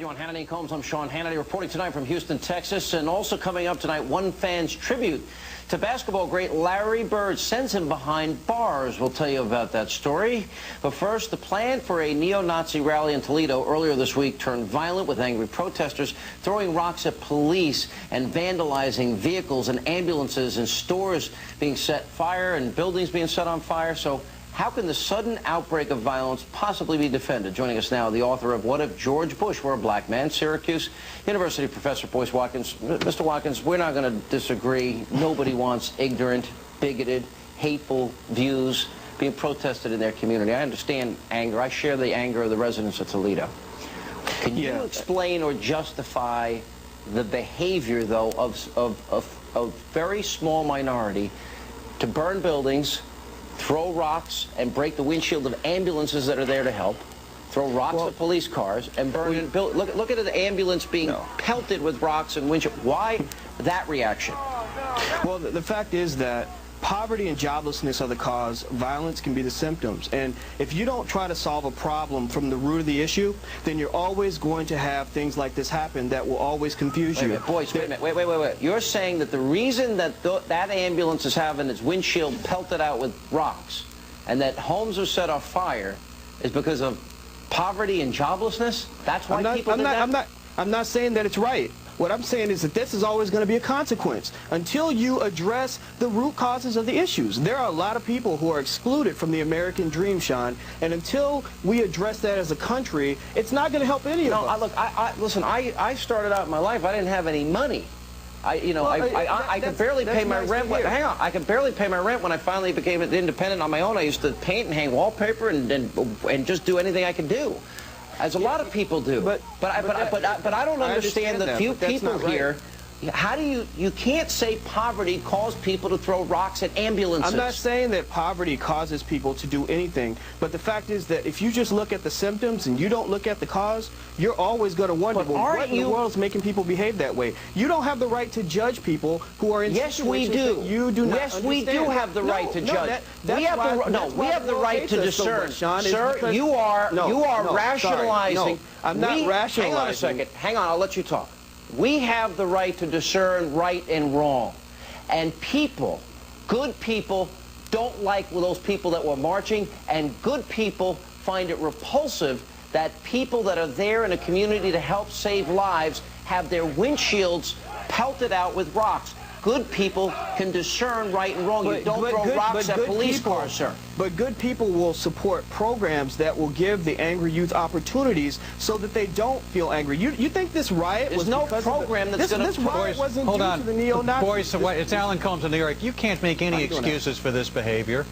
you on Hannity Colmes. I'm Sean Hannity, reporting tonight from Houston, Texas. And also coming up tonight, one fan's tribute to basketball great Larry Bird sends him behind bars. We'll tell you about that story. But first, the plan for a neo-Nazi rally in Toledo earlier this week turned violent, with angry protesters throwing rocks at police and vandalizing vehicles and ambulances, and stores being set fire and buildings being set on fire. So how can the sudden outbreak of violence possibly be defended? Joining us now, the author of What If George Bush Were a Black Man, Syracuse University professor Boyce Watkins. Mr. Watkins, we're not going to disagree. Nobody wants ignorant, bigoted, hateful views being protested in their community. I understand anger. I share the anger of the residents of Toledo. Can you explain or justify the behavior, though, of a very small minority to burn buildings, throw rocks and break the windshield of ambulances that are there to help, throw rocks at police cars, and burn and build? Look at the ambulance being pelted with rocks and windshield. Why that reaction? Well, the fact is that poverty and joblessness are the cause. Violence can be the symptoms. And if you don't try to solve a problem from the root of the issue, then you're always going to have things like this happen that will always confuse you. Boys, wait a minute. Wait. You're saying that the reason that that ambulance is having its windshield pelted out with rocks and that homes are set on fire is because of poverty and joblessness? That's why people did that? I'm not saying that it's right. What I'm saying is that this is always going to be a consequence until you address the root causes of the issues. There are a lot of people who are excluded from the American dream, Sean, and until we address that as a country, it's not going to help any of us. Listen, I started out in my life, I didn't have any money. I could barely pay my rent. Hang on, I could barely pay my rent when I finally became independent on my own. I used to paint and hang wallpaper and just do anything I could do, as a lot of people do. But I don't understand the few people here. How do you can't say poverty caused people to throw rocks at ambulances. I'm not saying that poverty causes people to do anything, but the fact is that if you just look at the symptoms and you don't look at the cause, you're always going to wonder, what in the world is making people behave that way? You don't have the right to judge people who are in situations that you do not understand. We do have the right to judge. We have the right to discern. Sir, you are rationalizing. I'm not rationalizing. Hang on a second. Hang on, I'll let you talk. We have the right to discern right and wrong. And people, good people, don't like those people that were marching, and good people find it repulsive that people that are there in a community to help save lives have their windshields pelted out with rocks. Good people can discern right and wrong. You don't throw rocks at police cars, sir. But good people will support programs that will give the angry youth opportunities so that they don't feel angry. You think this riot was no program that's going to... This riot wasn't due to the neo-Nazis. Boys, it's Alan Colmes in New York. You can't make any excuses for this behavior.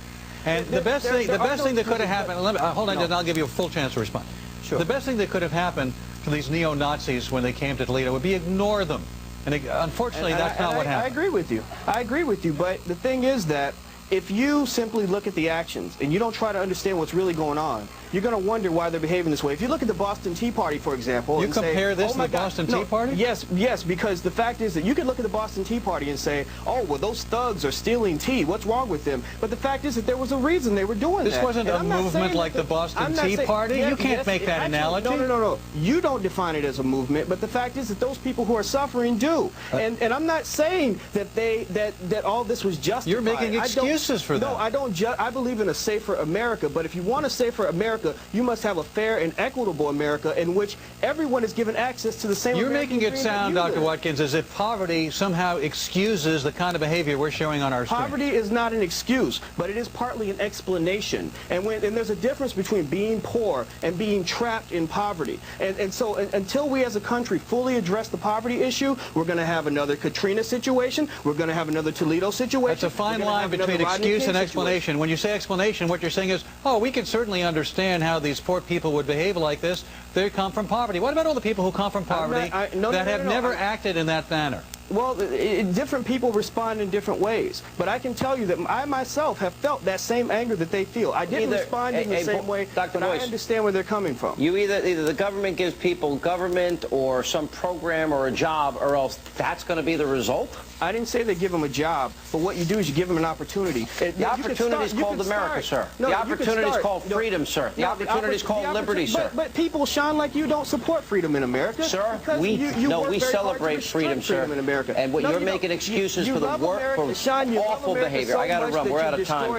And the best thing that could have happened... Hold on, and I'll give you a full chance to respond. Sure. The best thing that could have happened to these neo-Nazis when they came to Toledo would be ignore them. And unfortunately, that's not what happened. I agree with you. I agree with you. But the thing is that if you simply look at the actions and you don't try to understand what's really going on, you're going to wonder why they're behaving this way. If you look at the Boston Tea Party, for example, you compare this to the Boston Tea Party? Yes, because the fact is that you could look at the Boston Tea Party and say, oh, well, those thugs are stealing tea. What's wrong with them? But the fact is that there was a reason they were doing that. This wasn't a movement like the Boston Tea Party? You can't make that analogy. No. You don't define it as a movement, but the fact is that those people who are suffering do. And I'm not saying that that all this was justified. You're making excuses for that. No, I don't. I believe in a safer America, but if you want a safer America, you must have a fair and equitable America in which everyone is given access to the same You're American making it sound, Dr. Watkins, as if poverty somehow excuses the kind of behavior we're showing on our screen. Poverty is not an excuse, but it is partly an explanation. And there's a difference between being poor and being trapped in poverty. And so until we as a country fully address the poverty issue, we're going to have another Katrina situation. We're going to have another Toledo situation. That's a fine line between excuse and explanation. When you say explanation, what you're saying is, oh, we can certainly understand how these poor people would behave like this. They come from poverty. What about all the people who come from poverty that have never acted in that manner? Well, different people respond in different ways. But I can tell you that I myself have felt that same anger that they feel. I didn't respond in the same way, but I understand where they're coming from. You either the government gives people government or some program or a job, or else that's going to be the result? I didn't say they give them a job, but what you do is you give them an opportunity. The opportunity is called America, sir. The opportunity is called freedom, sir. The opportunity is called liberty, sir. But people, Sean, like you, don't support freedom in America. Sir, we celebrate freedom, sir. In America. And what you're making excuses for the work for awful behavior. I got to run. We're out of time.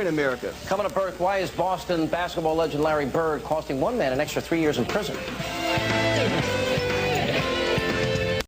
Coming up, Earth, why is Boston basketball legend Larry Bird costing one man an extra 3 years in prison?